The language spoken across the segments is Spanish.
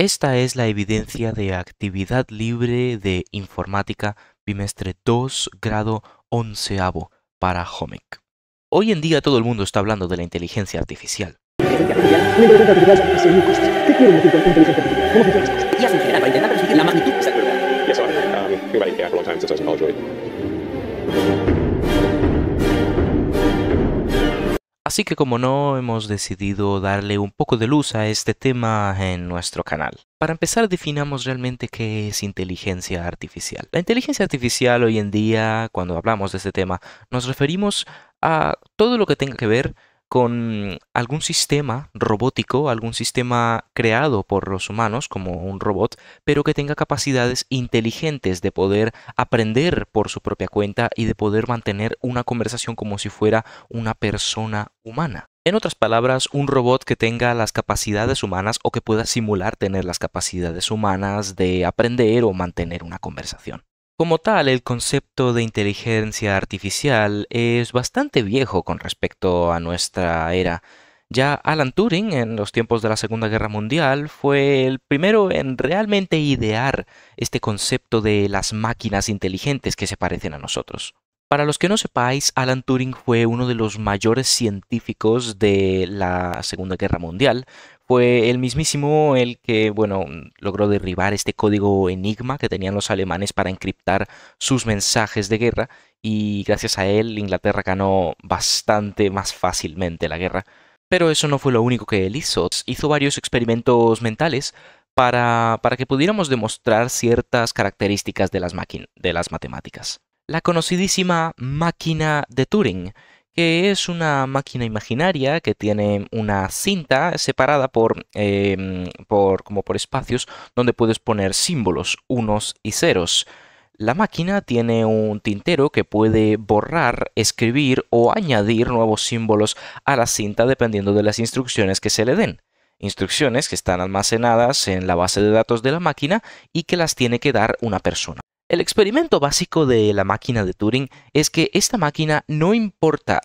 Esta es la evidencia de actividad libre de informática bimestre 2, grado 11º para HOMEC. Hoy en día todo el mundo está hablando de la inteligencia artificial. Inteligencia artificial. Una inteligencia artificial es muy costosa. ¿Qué quiere decir con inteligencia artificial? ¿Cómo funciona las cosas? Y hace un general para intentar reducir la magnitud de esa actividad. Yes, I have. Think about API for a long time since I was in college, really. Así que como no, hemos decidido darle un poco de luz a este tema en nuestro canal. Para empezar, definamos realmente qué es inteligencia artificial. La inteligencia artificial hoy en día, cuando hablamos de este tema, nos referimos a todo lo que tenga que ver con algún sistema robótico, algún sistema creado por los humanos como un robot, pero que tenga capacidades inteligentes de poder aprender por su propia cuenta y de poder mantener una conversación como si fuera una persona humana. En otras palabras, un robot que tenga las capacidades humanas o que pueda simular tener las capacidades humanas de aprender o mantener una conversación. Como tal, el concepto de inteligencia artificial es bastante viejo con respecto a nuestra era. Ya Alan Turing, en los tiempos de la Segunda Guerra Mundial, fue el primero en realmente idear este concepto de las máquinas inteligentes que se parecen a nosotros. Para los que no sepáis, Alan Turing fue uno de los mayores científicos de la Segunda Guerra Mundial. Fue el mismísimo el que, logró derribar este código Enigma que tenían los alemanes para encriptar sus mensajes de guerra, y gracias a él Inglaterra ganó bastante más fácilmente la guerra. Pero eso no fue lo único que él hizo. Hizo varios experimentos mentales para que pudiéramos demostrar ciertas características de las matemáticas. La conocidísima máquina de Turing, que es una máquina imaginaria que tiene una cinta separada por espacios donde puedes poner símbolos, unos y ceros. La máquina tiene un tintero que puede borrar, escribir o añadir nuevos símbolos a la cinta dependiendo de las instrucciones que se le den. Instrucciones que están almacenadas en la base de datos de la máquina y que las tiene que dar una persona. El experimento básico de la máquina de Turing es que esta máquina, no importa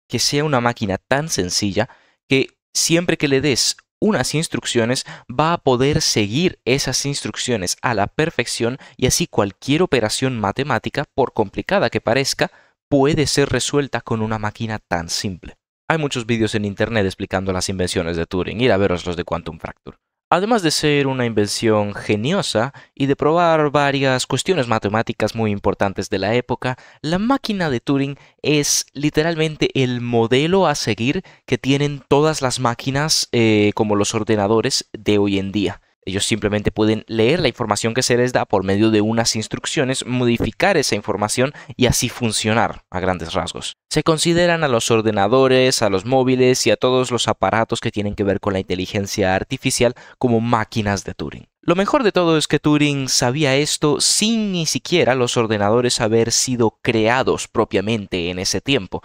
que sea una máquina tan sencilla, que siempre que le des unas instrucciones va a poder seguir esas instrucciones a la perfección, y así cualquier operación matemática, por complicada que parezca, puede ser resuelta con una máquina tan simple. Hay muchos vídeos en internet explicando las invenciones de Turing, ir a veros los de Quantum Fracture. Además de ser una invención geniosa y de probar varias cuestiones matemáticas muy importantes de la época, la máquina de Turing es literalmente el modelo a seguir que tienen todas las máquinas como los ordenadores de hoy en día. Ellos simplemente pueden leer la información que se les da por medio de unas instrucciones, modificar esa información y así funcionar a grandes rasgos. Se consideran a los ordenadores, a los móviles y a todos los aparatos que tienen que ver con la inteligencia artificial como máquinas de Turing. Lo mejor de todo es que Turing sabía esto sin ni siquiera los ordenadores haber sido creados propiamente en ese tiempo.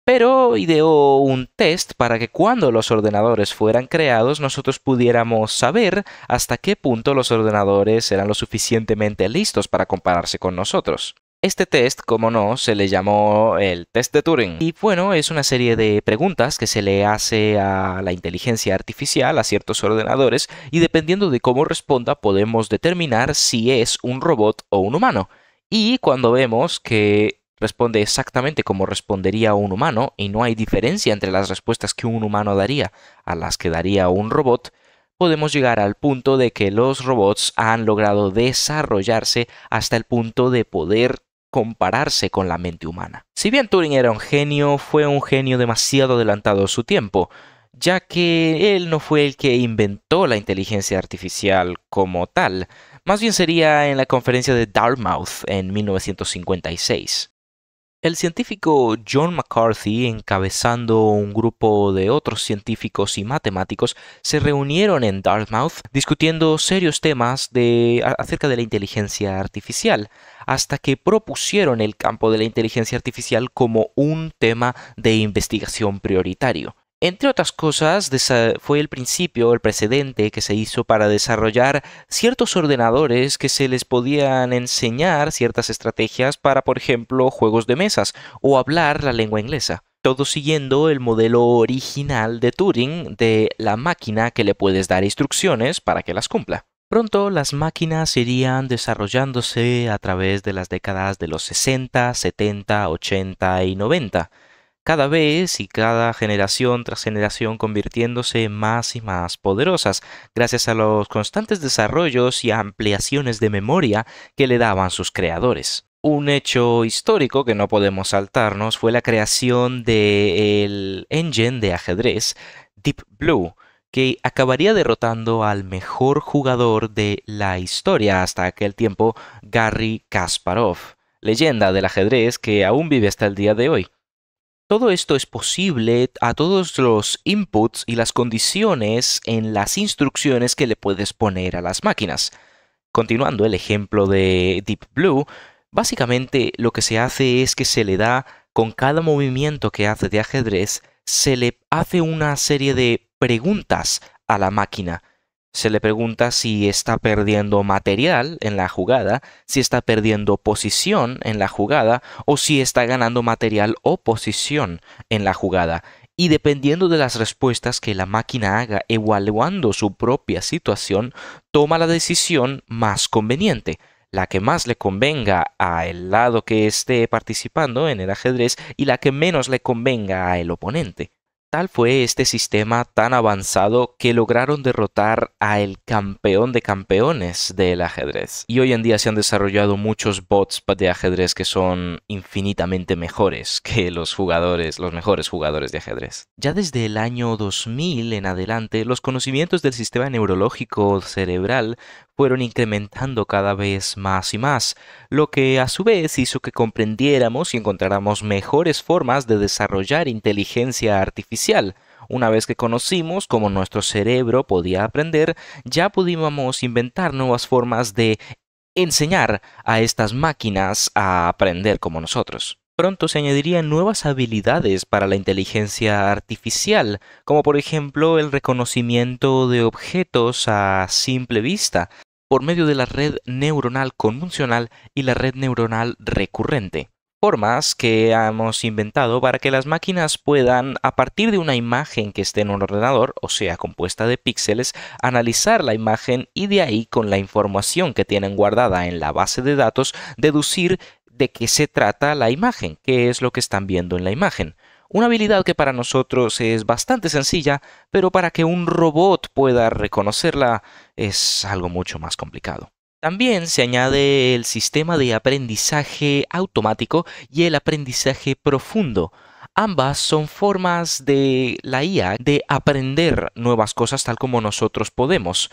Pero ideó un test para que cuando los ordenadores fueran creados nosotros pudiéramos saber hasta qué punto los ordenadores eran lo suficientemente listos para compararse con nosotros. Este test, como no, se le llamó el test de Turing. Y bueno, es una serie de preguntas que se le hace a la inteligencia artificial, a ciertos ordenadores, y dependiendo de cómo responda podemos determinar si es un robot o un humano. Y cuando vemos que responde exactamente como respondería un humano y no hay diferencia entre las respuestas que un humano daría a las que daría un robot, podemos llegar al punto de que los robots han logrado desarrollarse hasta el punto de poder compararse con la mente humana. Si bien Turing era un genio, fue un genio demasiado adelantado a su tiempo, ya que él no fue el que inventó la inteligencia artificial como tal, más bien sería en la conferencia de Dartmouth en 1956. El científico John McCarthy, encabezando un grupo de otros científicos y matemáticos, se reunieron en Dartmouth discutiendo serios temas acerca de la inteligencia artificial, hasta que propusieron el campo de la inteligencia artificial como un tema de investigación prioritario. Entre otras cosas, fue el precedente que se hizo para desarrollar ciertos ordenadores que se les podían enseñar ciertas estrategias para, por ejemplo, juegos de mesas o hablar la lengua inglesa. todo siguiendo el modelo original de Turing de la máquina que le puedes dar instrucciones para que las cumpla. Pronto las máquinas irían desarrollándose a través de las décadas de los 60, 70, 80 y 90, cada vez y cada generación tras generación convirtiéndose más y más poderosas, gracias a los constantes desarrollos y ampliaciones de memoria que le daban sus creadores. Un hecho histórico que no podemos saltarnos fue la creación del engine de ajedrez Deep Blue, que acabaría derrotando al mejor jugador de la historia hasta aquel tiempo, Garry Kasparov, leyenda del ajedrez que aún vive hasta el día de hoy. Todo esto es posible a todos los inputs y las condiciones en las instrucciones que le puedes poner a las máquinas. Continuando el ejemplo de Deep Blue, básicamente lo que se hace es que se le da, con cada movimiento que hace de ajedrez, se le hace una serie de preguntas a la máquina. Se le pregunta si está perdiendo material en la jugada, si está perdiendo posición en la jugada o si está ganando material o posición en la jugada. Y dependiendo de las respuestas que la máquina haga evaluando su propia situación, toma la decisión más conveniente, la que más le convenga al lado que esté participando en el ajedrez y la que menos le convenga al oponente. Tal fue este sistema tan avanzado que lograron derrotar al campeón de campeones del ajedrez. Y hoy en día se han desarrollado muchos bots de ajedrez que son infinitamente mejores que los mejores jugadores de ajedrez. Ya desde el año 2000 en adelante, los conocimientos del sistema neurológico cerebral fueron incrementando cada vez más y más, lo que a su vez hizo que comprendiéramos y encontráramos mejores formas de desarrollar inteligencia artificial. Una vez que conocimos cómo nuestro cerebro podía aprender, ya pudimos inventar nuevas formas de enseñar a estas máquinas a aprender como nosotros. Pronto se añadirían nuevas habilidades para la inteligencia artificial, como por ejemplo el reconocimiento de objetos a simple vista, por medio de la red neuronal convolucional y la red neuronal recurrente. Formas que hemos inventado para que las máquinas puedan, a partir de una imagen que esté en un ordenador, o sea, compuesta de píxeles, analizar la imagen y de ahí, con la información que tienen guardada en la base de datos, deducir de qué se trata la imagen, qué es lo que están viendo en la imagen. Una habilidad que para nosotros es bastante sencilla, pero para que un robot pueda reconocerla es algo mucho más complicado. También se añade el sistema de aprendizaje automático y el aprendizaje profundo. Ambas son formas de la IA de aprender nuevas cosas tal como nosotros podemos.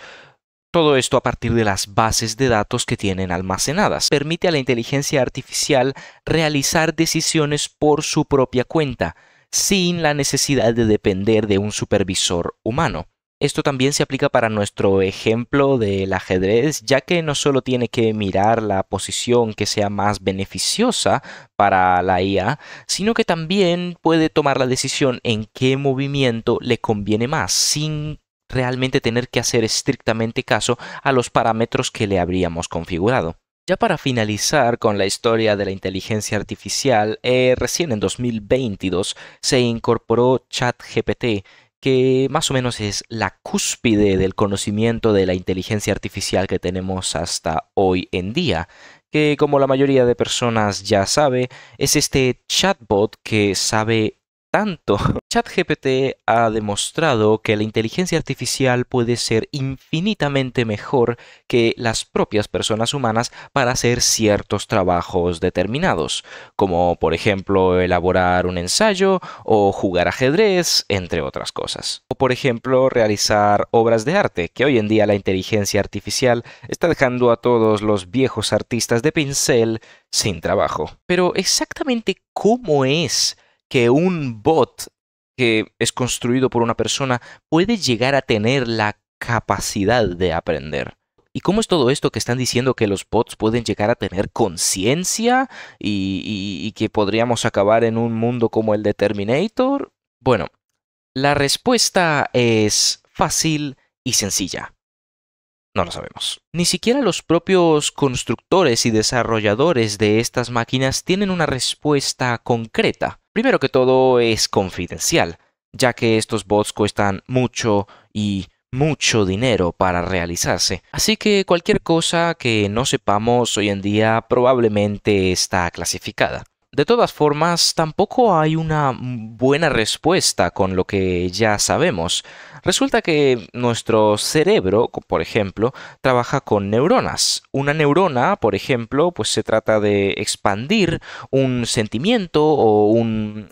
Todo esto a partir de las bases de datos que tienen almacenadas. Permite a la inteligencia artificial realizar decisiones por su propia cuenta, sin la necesidad de depender de un supervisor humano. Esto también se aplica para nuestro ejemplo del ajedrez, ya que no solo tiene que mirar la posición que sea más beneficiosa para la IA, sino que también puede tomar la decisión en qué movimiento le conviene más, sin realmente tener que hacer estrictamente caso a los parámetros que le habríamos configurado. Ya para finalizar con la historia de la inteligencia artificial, recién en 2022 se incorporó ChatGPT, que más o menos es la cúspide del conocimiento de la inteligencia artificial que tenemos hasta hoy en día, que como la mayoría de personas ya sabe, es este chatbot que sabe tanto. ChatGPT ha demostrado que la inteligencia artificial puede ser infinitamente mejor que las propias personas humanas para hacer ciertos trabajos determinados, como por ejemplo elaborar un ensayo o jugar ajedrez, entre otras cosas. O por ejemplo realizar obras de arte, que hoy en día la inteligencia artificial está dejando a todos los viejos artistas de pincel sin trabajo. Pero exactamente cómo es que un bot que es construido por una persona puede llegar a tener la capacidad de aprender. ¿Y cómo es todo esto que están diciendo que los bots pueden llegar a tener conciencia y que podríamos acabar en un mundo como el de Terminator? Bueno, la respuesta es fácil y sencilla. No lo sabemos. Ni siquiera los propios constructores y desarrolladores de estas máquinas tienen una respuesta concreta. Primero que todo es confidencial, ya que estos bots cuestan mucho y mucho dinero para realizarse. Así que cualquier cosa que no sepamos hoy en día probablemente está clasificada. De todas formas, tampoco hay una buena respuesta con lo que ya sabemos. Resulta que nuestro cerebro, por ejemplo, trabaja con neuronas. Una neurona, por ejemplo, pues se trata de expandir un sentimiento o una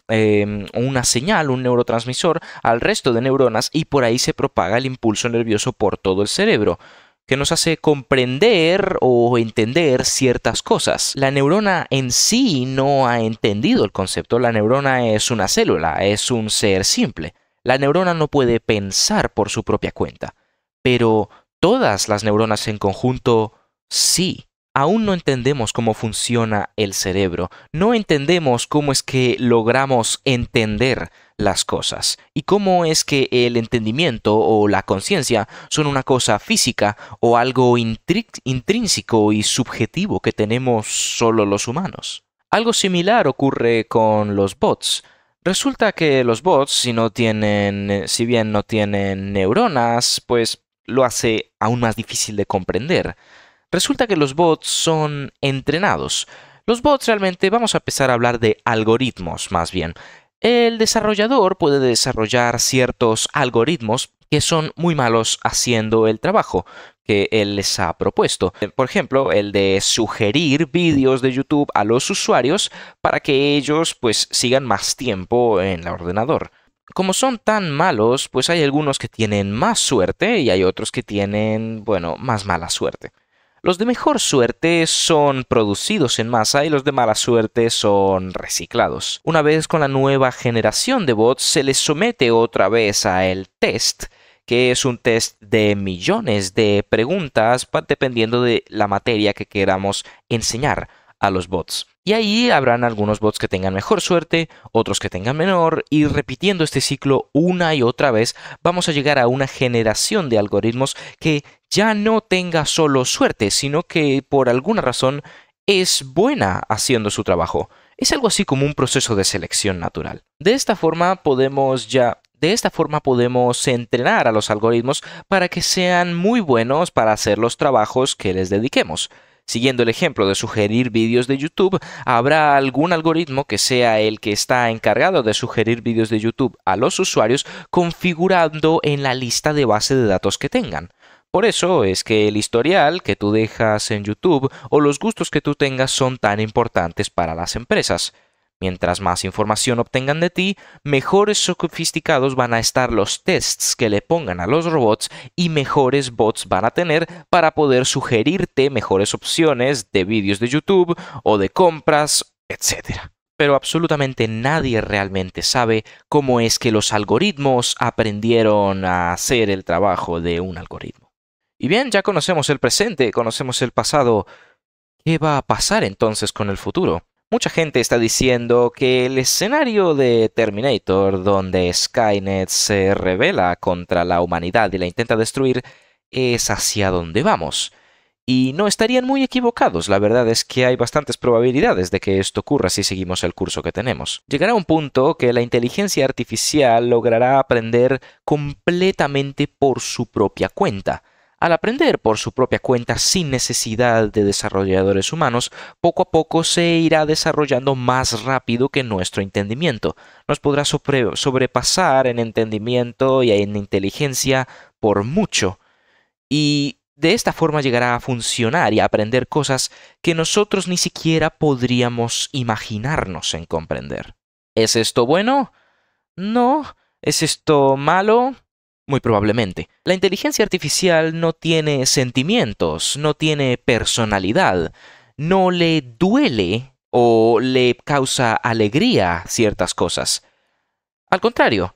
señal, un neurotransmisor, al resto de neuronas y por ahí se propaga el impulso nervioso por todo el cerebro, que nos hace comprender o entender ciertas cosas. La neurona en sí no ha entendido el concepto. La neurona es una célula, es un ser simple. La neurona no puede pensar por su propia cuenta, pero todas las neuronas en conjunto sí. Aún no entendemos cómo funciona el cerebro, no entendemos cómo es que logramos entender las cosas y cómo es que el entendimiento o la conciencia son una cosa física o algo intrínseco y subjetivo que tenemos solo los humanos. Algo similar ocurre con los bots. Resulta que los bots, si bien no tienen neuronas, pues lo hace aún más difícil de comprender. Resulta que los bots son entrenados. Los bots realmente, vamos a empezar a hablar de algoritmos más bien. El desarrollador puede desarrollar ciertos algoritmos que son muy malos haciendo el trabajo que él les ha propuesto. Por ejemplo, el de sugerir vídeos de YouTube a los usuarios para que ellos pues sigan más tiempo en el ordenador. Como son tan malos, pues hay algunos que tienen más suerte y hay otros que tienen, bueno, más mala suerte. Los de mejor suerte son producidos en masa y los de mala suerte son reciclados. Una vez con la nueva generación de bots se les somete otra vez a el test, que es un test de millones de preguntas dependiendo de la materia que queramos enseñar a los bots. Y ahí habrán algunos bots que tengan mejor suerte, otros que tengan menor, y repitiendo este ciclo una y otra vez, vamos a llegar a una generación de algoritmos que ya no tenga solo suerte, sino que por alguna razón es buena haciendo su trabajo. Es algo así como un proceso de selección natural. De esta forma podemos entrenar a los algoritmos para que sean muy buenos para hacer los trabajos que les dediquemos. Siguiendo el ejemplo de sugerir vídeos de YouTube, habrá algún algoritmo que sea el que está encargado de sugerir vídeos de YouTube a los usuarios configurando en la lista de base de datos que tengan. Por eso es que el historial que tú dejas en YouTube o los gustos que tú tengas son tan importantes para las empresas. Mientras más información obtengan de ti, mejores sofisticados van a estar los tests que le pongan a los robots y mejores bots van a tener para poder sugerirte mejores opciones de vídeos de YouTube o de compras, etc. Pero absolutamente nadie realmente sabe cómo es que los algoritmos aprendieron a hacer el trabajo de un algoritmo. Y bien, ya conocemos el presente, conocemos el pasado. ¿Qué va a pasar entonces con el futuro? Mucha gente está diciendo que el escenario de Terminator, donde Skynet se rebela contra la humanidad y la intenta destruir, es hacia donde vamos. Y no estarían muy equivocados, la verdad es que hay bastantes probabilidades de que esto ocurra si seguimos el curso que tenemos. Llegará un punto que la inteligencia artificial logrará aprender completamente por su propia cuenta. Al aprender por su propia cuenta sin necesidad de desarrolladores humanos, poco a poco se irá desarrollando más rápido que nuestro entendimiento. Nos podrá sobrepasar en entendimiento y en inteligencia por mucho. Y de esta forma llegará a funcionar y a aprender cosas que nosotros ni siquiera podríamos imaginarnos en comprender. ¿Es esto bueno? No. ¿Es esto malo? Muy probablemente. La inteligencia artificial no tiene sentimientos, no tiene personalidad, no le duele o le causa alegría ciertas cosas. Al contrario,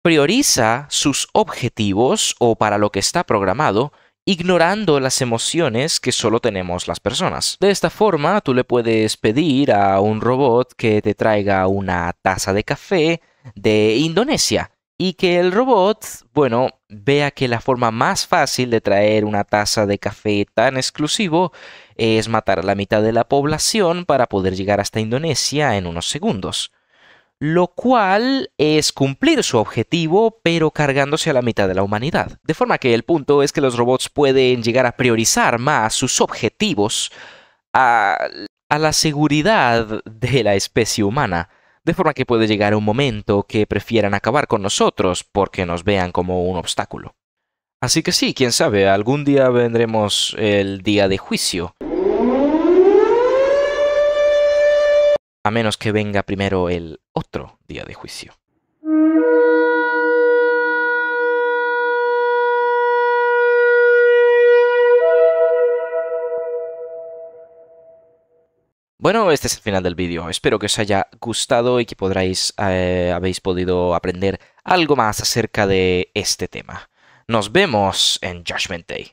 prioriza sus objetivos o para lo que está programado, ignorando las emociones que solo tenemos las personas. De esta forma, tú le puedes pedir a un robot que te traiga una taza de café de Indonesia. Y que el robot, vea que la forma más fácil de traer una taza de café tan exclusivo es matar a la mitad de la población para poder llegar hasta Indonesia en unos segundos. lo cual es cumplir su objetivo, pero cargándose a la mitad de la humanidad. De forma que el punto es que los robots pueden llegar a priorizar más sus objetivos a la seguridad de la especie humana. De forma que puede llegar un momento que prefieran acabar con nosotros porque nos vean como un obstáculo. Así que sí, quién sabe, algún día vendremos el día de juicio. A menos que venga primero el otro día de juicio. Bueno, este es el final del vídeo. Espero que os haya gustado y que habéis podido aprender algo más acerca de este tema. Nos vemos en Judgment Day.